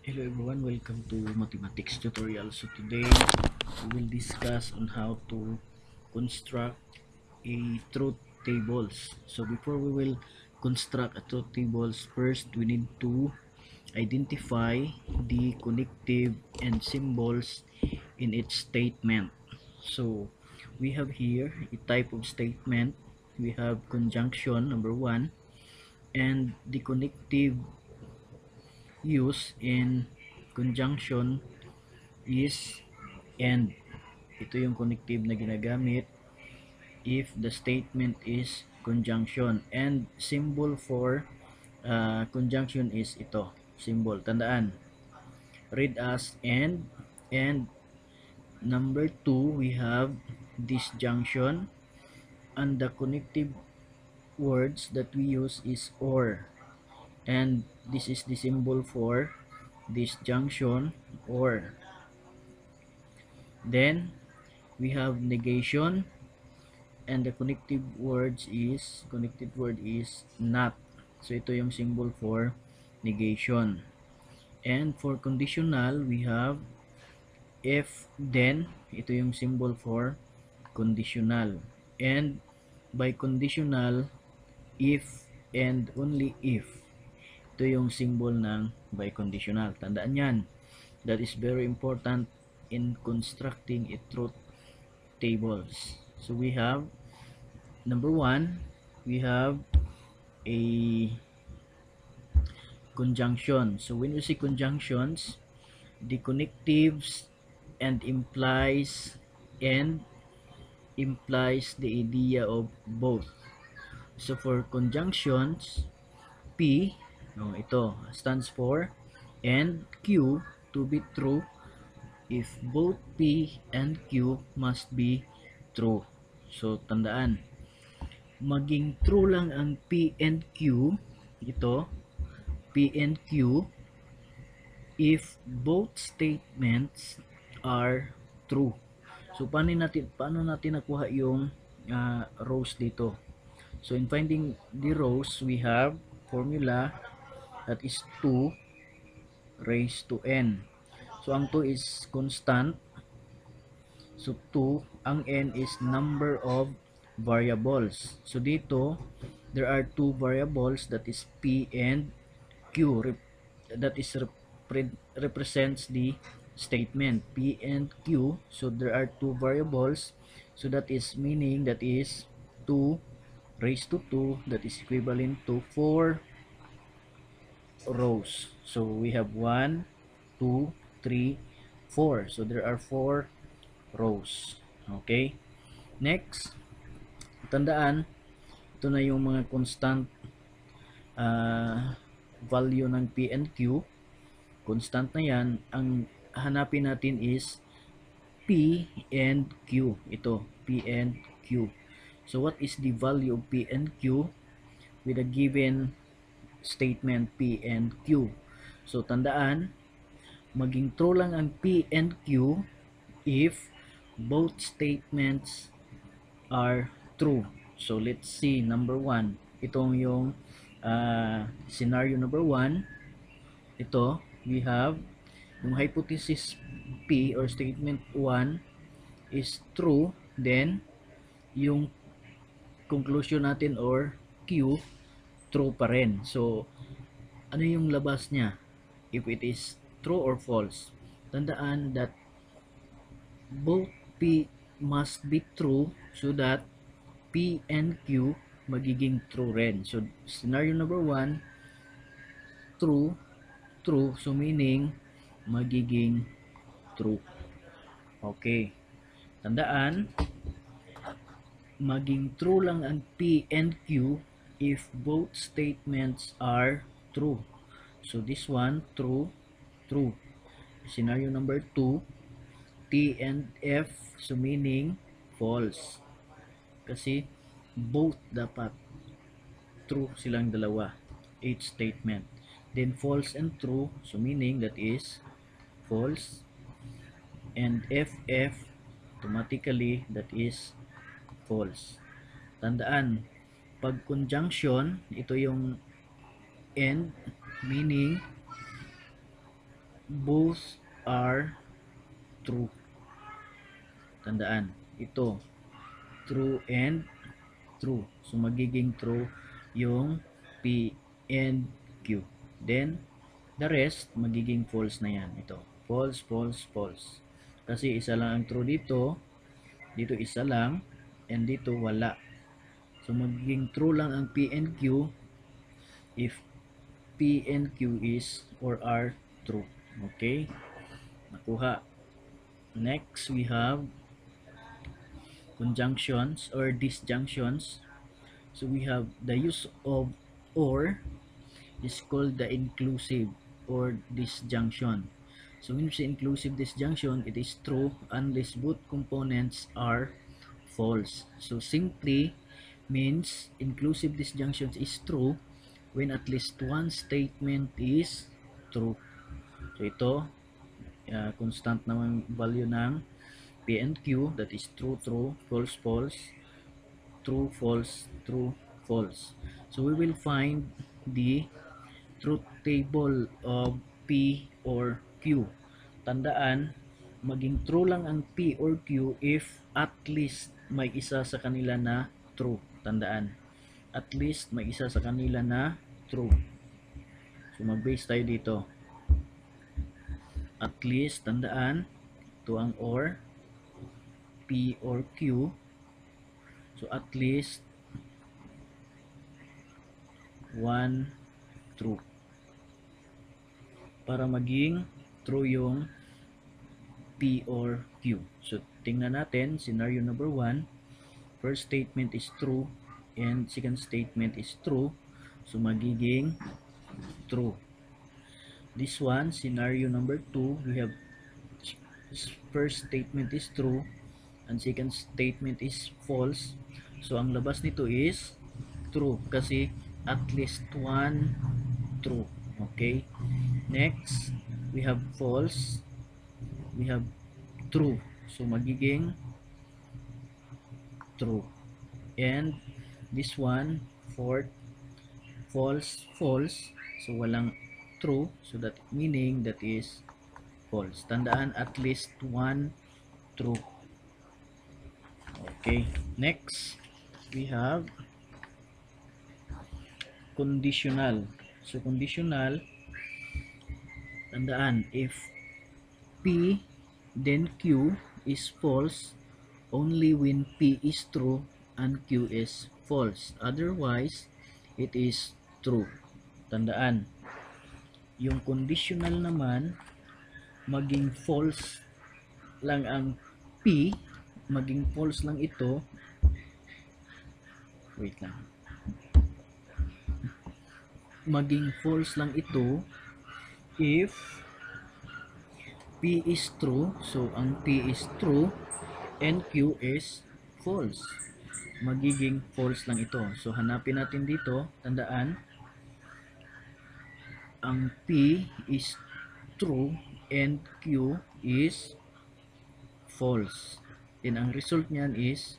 Hello everyone, welcome to mathematics tutorial. So today we will discuss on how to construct a truth tables. So before we will construct a truth tables, first we need to identify the connective and symbols in each statement. So we have here a type of statement. We have conjunction number 1, and the connective used in conjunction is and. Ito yung connective na ginagamit if the statement is conjunction, and symbol for conjunction is ito, symbol, tandaan, read as and number 2 we have disjunction, and the connective words that we use is or, and this is the symbol for disjunction or. Then we have negation, and the connected word is not. So ito yung symbol for negation. And for conditional, we have if then, ito yung symbol for conditional. And by conditional, if and only if, ito yung symbol ng by conditional. Tandaan yan, that is very important in constructing a truth tables. So we have number 1, we have a conjunction. So when we see conjunctions, the connectives and implies the idea of both. So for conjunctions, P, no, ito stands for and Q to be true if both P and Q must be true. So tandaan, maging true lang ang P and Q, ito, P and Q, if both statements are true. So paano natin nakuha yung rows dito? So in finding the rows, we have formula that is 2 raised to n. So ang 2 is constant. So 2, ang n is number of variables. So dito, there are two variables, that is P and Q. That is represents the statement P and Q. So there are two variables. So that is meaning that is 2 raised to 2, that is equivalent to 4 rows. So we have 1, 2, 3, 4. So there are 4 rows. Okay? Next, tandaan, ito na yung mga constant value ng P and Q. Constant na yan. Ang hanapin natin is P and Q. Ito, P and Q. So what is the value of P and Q with a given statement P and Q? So tandaan, maging true lang ang P and Q if both statements are true. So let's see, number 1. Itong yung scenario number 1. Ito, we have yung hypothesis P or statement 1 is true, then yung conclusion natin or Q true pa rin. So ano yung labas niya if it is true or false? Tandaan that both P must be true so that P and Q magiging true rin. So scenario number 1, true, true, so meaning magiging true. Okay, tandaan, maging true lang ang P and Q if both statements are true. So this one, true, true. Scenario number 2, T and F, so meaning false. Kasi both dapat true silang dalawa, each statement. Then false and true, so meaning that is false. And FF, automatically that is false. Tandaan, pag conjunction, ito yung and, meaning both are true. Tandaan, ito, true and true. So, magiging true yung P and Q. Then, the rest, magiging false na yan. Ito, false, false, false. Kasi isa lang ang true dito, dito isa lang, and dito wala. So, magiging true lang ang P and Q if P and Q is or are true. Okay? Nakuha. Next, we have conjunctions or disjunctions. So we have the use of or is called the inclusive or disjunction. So when we say inclusive disjunction, it is true unless both components are false. So simply means inclusive disjunctions is true when at least one statement is true. So ito, constant naman value ng P and Q, that is true, true, false, false, true, false, true, false. So we will find the truth table of P or Q. Tandaan, maging true lang ang P or Q if at least may isa sa kanila na true. Tandaan, at least may isa sa kanila na true. So mag-base tayo dito. At least, tandaan, ito ang or, P or Q. So at least one true. Para maging true yung P or Q. So tingnan natin, scenario number 1, first statement is true and second statement is true. So magiging true. This one, scenario number 2, we have first statement is true and second statement is false. So ang labas nito is true kasi at least one true. Okay? Next, we have false, we have true. So magiging true. And this one, fourth, false, false. So walang true. So that meaning that is false. Tandaan, at least one true. Okay. Next, we have conditional. So conditional, tandaan, if P then Q is false only when P is true and Q is false. Otherwise, it is true. Tandaan, yung conditional naman, maging false lang ang P, maging false lang ito. Wait lang. Maging false lang ito if P is true. So, ang P is true and Q is false. Magiging false lang ito. So, hanapin natin dito. Tandaan, ang P is true and Q is false. Then, ang result niyan is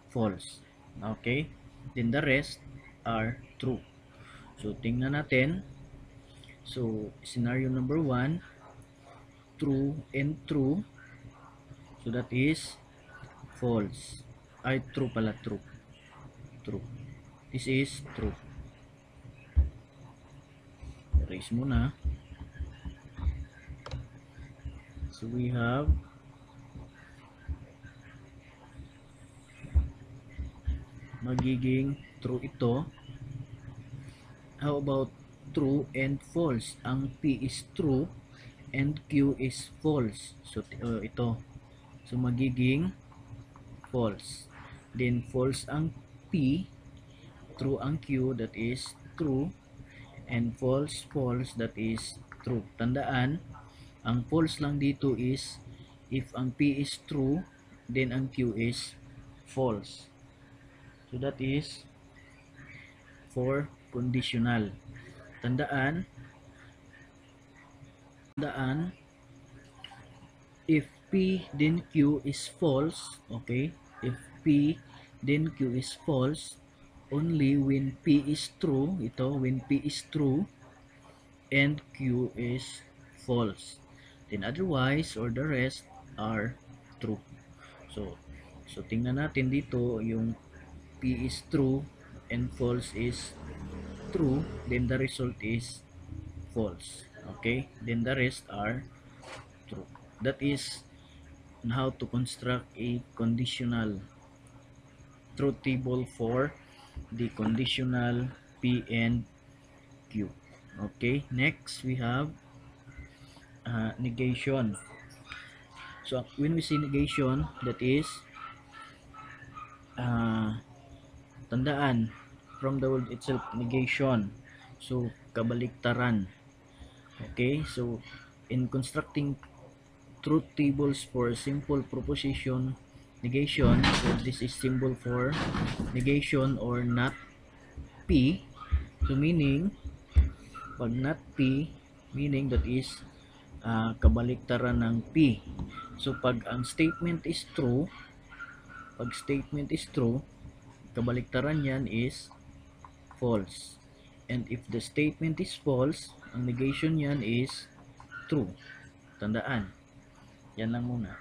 false. Okay? Then, the rest are true. So, tingnan natin. So, scenario number 1, true and true. So, that is false. Ay, true pala, true. True. This is true. Erase muna. So, we have magiging true ito. How about true and false? Ang P is true and Q is false. So, ito. So, magiging false. Then, false ang P, true ang Q, that is true, and false, false, that is true. Tandaan, ang false lang dito is if ang P is true, then ang Q is false. So, that is for conditional. Tandaan, if P then Q is false, okay? If P then Q is false, only when P is true, ito, when P is true and Q is false. Then otherwise or the rest are true. So, tingnan natin dito yung P is true and false is true, then the result is false. Okay? Then the rest are true. That is how to construct a conditional truth table for the conditional P and Q. Okay? Next, we have negation. So, when we say negation, that is uh, tandaan from the word itself, negation. So, kabaliktaran. Okay? So, in constructing truth tables for simple proposition negation, so this is symbol for negation or not P. So, meaning, pag not P, meaning that is kabaliktaran ng P. So, pag ang statement is true, kabaliktaran yan is false. And if the statement is false, ang negation yan is true. Tandaan. Yan lang muna.